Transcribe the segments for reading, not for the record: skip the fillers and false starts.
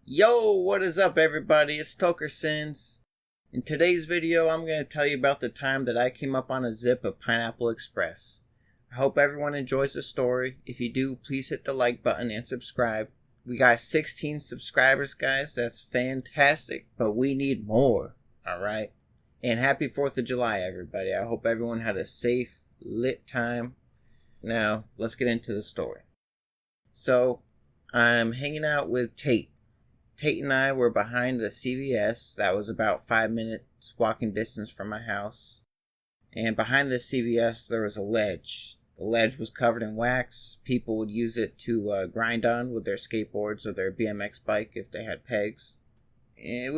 Yo, what is up everybody? It's Tokersins. In today's video, I'm going to tell you about the time that I came up on a zip of Pineapple Express. I hope everyone enjoys the story. If you do, please hit the like button and subscribe. We got 16 subscribers, guys. That's fantastic, but we need more, alright? And happy 4th of July, everybody. I hope everyone had a safe, lit time. Now, let's get into the story. So, I'm hanging out with Tate. Tate and I were behind the CVS that was about 5 minutes walking distance from my house. And behind the CVS there was a ledge. The ledge was covered in wax. People would use it to grind on with their skateboards or their BMX bike if they had pegs. And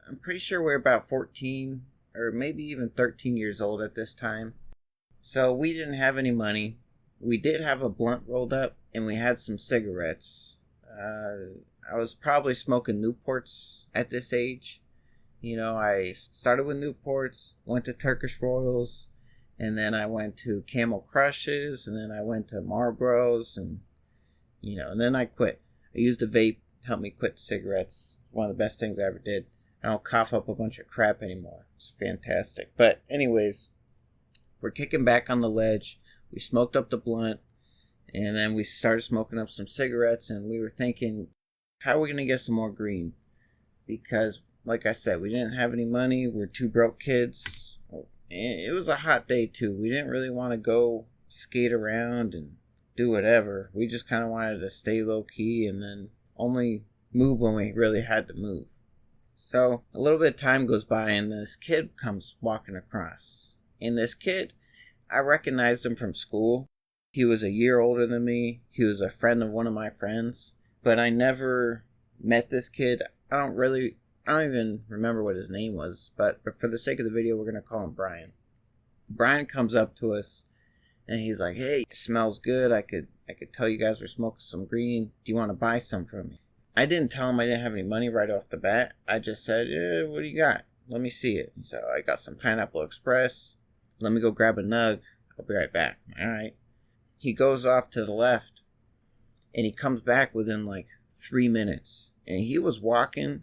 I'm pretty sure we were about 14 or maybe even 13 years old at this time. So we didn't have any money. We did have a blunt rolled up and we had some cigarettes. I was probably smoking Newports at this age. You know, I started with Newports, went to Turkish Royals, and then I went to Camel Crushes, and then I went to Marlboros, and then I quit. I used a vape to help me quit cigarettes. One of the best things I ever did. I don't cough up a bunch of crap anymore. It's fantastic. But anyways, we're kicking back on the ledge. We smoked up the blunt, and then we started smoking up some cigarettes, and we were thinking, how are we going to get some more green? Because, like I said, we didn't have any money. We're two broke kids. And it was a hot day, too. We didn't really want to go skate around and do whatever. We just kind of wanted to stay low-key and then only move when we really had to move. So, a little bit of time goes by and this kid comes walking across. And this kid, I recognized him from school. He was a year older than me. He was a friend of one of my friends. But I never met this kid. I don't even remember what his name was. But for the sake of the video, we're going to call him Brian. Brian comes up to us and he's like, hey, it smells good. I could tell you guys were smoking some green. Do you want to buy some from me? I didn't tell him I didn't have any money right off the bat. I just said, what do you got? Let me see it. So I got some Pineapple Express. Let me go grab a nug. I'll be right back. All right. He goes off to the left. And he comes back within like 3 minutes. And he was walking and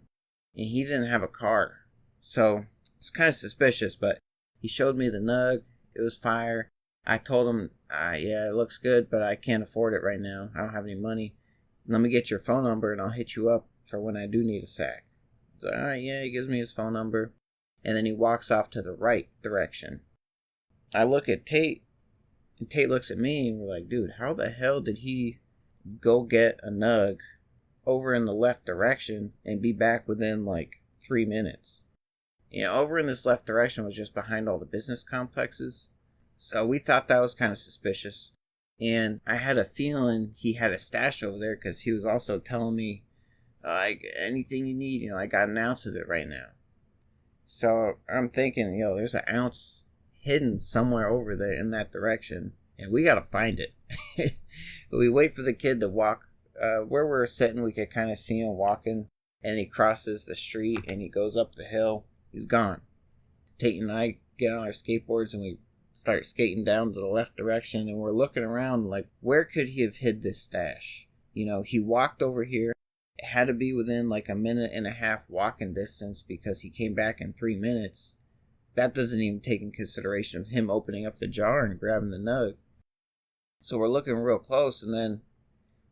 he didn't have a car. So it's kind of suspicious, but he showed me the nug. It was fire. I told him, yeah, it looks good, but I can't afford it right now. I don't have any money. Let me get your phone number and I'll hit you up for when I do need a sack. So, all right, yeah, he gives me his phone number. And then he walks off to the right direction. I look at Tate, and Tate looks at me, and we're like, dude, how the hell did he go get a nug over in the left direction and be back within like 3 minutes? Over in this left direction was just behind all the business complexes. So we thought that was kind of suspicious. And I had a feeling he had a stash over there because he was also telling me, anything you need, I got an ounce of it right now. So I'm thinking, there's an ounce hidden somewhere over there in that direction. And we got to find it. But we wait for the kid to walk. Where we were sitting, we could kind of see him walking. And he crosses the street and he goes up the hill. He's gone. Tate and I get on our skateboards and we start skating down to the left direction. And we're looking around like, where could he have hid this stash? He walked over here. It had to be within like a minute and a half walking distance because he came back in 3 minutes. That doesn't even take in consideration of him opening up the jar and grabbing the nug. So we're looking real close, and then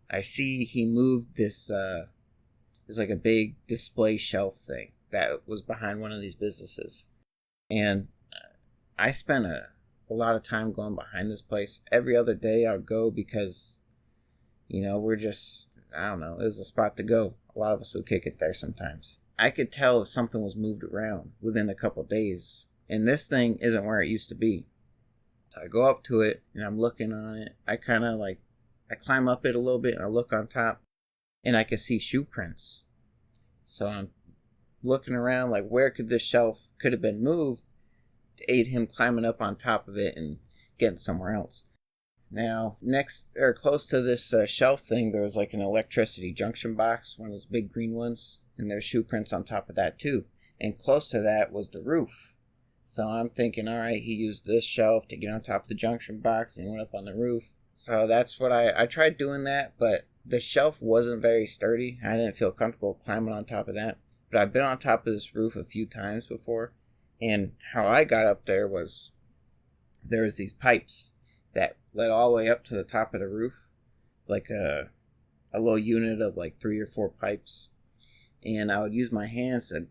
I see he moved this, there's like a big display shelf thing that was behind one of these businesses. And I spent a lot of time going behind this place. Every other day I would go because, we're just, I don't know, it was a spot to go. A lot of us would kick it there sometimes. I could tell if something was moved around within a couple days. And this thing isn't where it used to be. So I go up to it and I'm looking on it. I climb up it a little bit and I look on top and I can see shoe prints. So I'm looking around like where could this shelf could have been moved to aid him climbing up on top of it and getting somewhere else. Now, next or close to this shelf thing, there was like an electricity junction box, one of those big green ones, and there's shoe prints on top of that too. And close to that was the roof. So I'm thinking, all right, he used this shelf to get on top of the junction box and he went up on the roof. So that's what I tried doing that, but The shelf wasn't very sturdy. I didn't feel comfortable climbing on top of that. But I've been on top of this roof a few times before. And how I got up there was there was these pipes that led all the way up to the top of the roof. Like a little unit of like 3 or 4 pipes. And I would use my hands to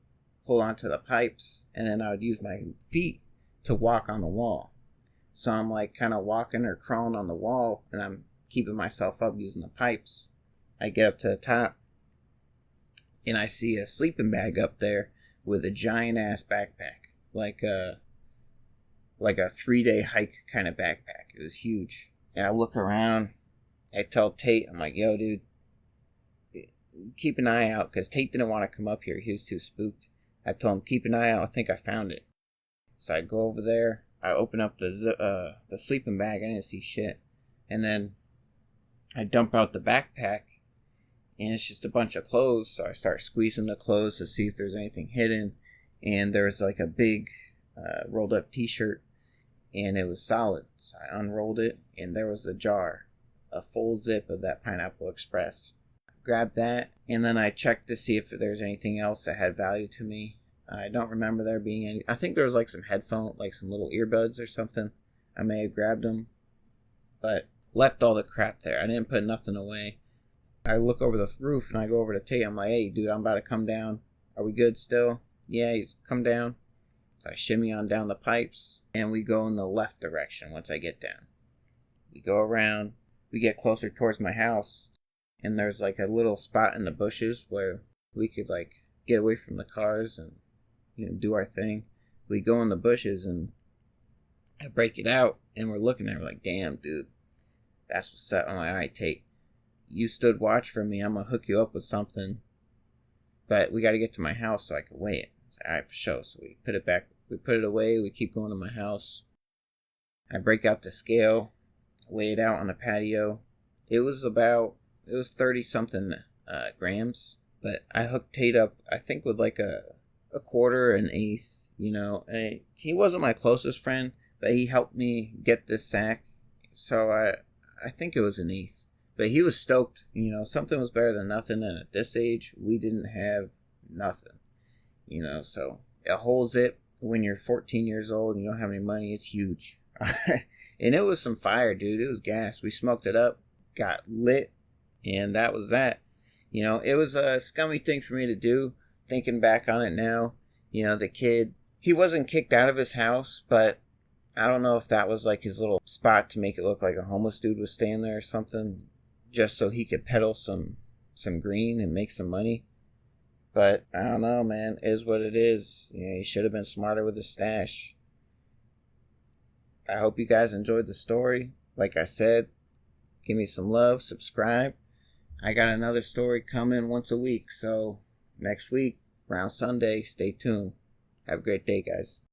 pull onto the pipes. And then I would use my feet to walk on the wall. So I'm like kind of walking or crawling on the wall. And I'm keeping myself up using the pipes. I get up to the top. And I see a sleeping bag up there with a giant ass backpack. Like a 3-day hike kind of backpack. It was huge. And I look around. I tell Tate, I'm like, yo, dude, keep an eye out. Because Tate didn't want to come up here. He was too spooked. I told him, keep an eye out. I think I found it. So I go over there. I open up the sleeping bag. I didn't see shit. And then I dump out the backpack. And it's just a bunch of clothes. So I start squeezing the clothes to see if there's anything hidden. And there's like a big rolled up t-shirt. And it was solid. So I unrolled it. And there was a jar. A full zip of that Pineapple Express. I grabbed that. And then I checked to see if there's anything else that had value to me. I don't remember there being any. I think there was like some headphones. Like some little earbuds or something. I may have grabbed them. But left all the crap there. I didn't put nothing away. I look over the roof and I go over to Tate. I'm like, hey, dude, I'm about to come down. Are we good still? Yeah, he's come down. So I shimmy on down the pipes. And we go in the left direction once I get down. We go around. We get closer towards my house. And there's like a little spot in the bushes where we could like get away from the cars and, you know, do our thing. We go in the bushes and I break it out. And we're looking at it like, damn, dude. That's what's up. I'm like, all right, Tate. You stood watch for me. I'm going to hook you up with something. But we got to get to my house so I can weigh it. It's like, all right, for sure. So we put it back. We put it away. We keep going to my house. I break out the scale. Weigh it out on the patio. It was 30-something grams. But I hooked Tate up, I think, with like a quarter, an eighth, you know. And he wasn't my closest friend, but he helped me get this sack. So I think it was an eighth. But he was stoked, you know, something was better than nothing, and at this age, we didn't have nothing, you know, so a whole zip when you're 14 years old and you don't have any money, it's huge. And it was some fire, dude. It was gas. We smoked it up, got lit, and that was that. You know, it was a scummy thing for me to do, thinking back on it now. You know, the kid, he wasn't kicked out of his house, but I don't know if that was like his little spot to make it look like a homeless dude was staying there or something. Just so he could peddle some green and make some money. But I don't know, man. It is what it is. You know, he should have been smarter with his stash. I hope you guys enjoyed the story. Like I said, give me some love, subscribe. I got another story coming once a week. So next week, around Sunday, stay tuned. Have a great day, guys.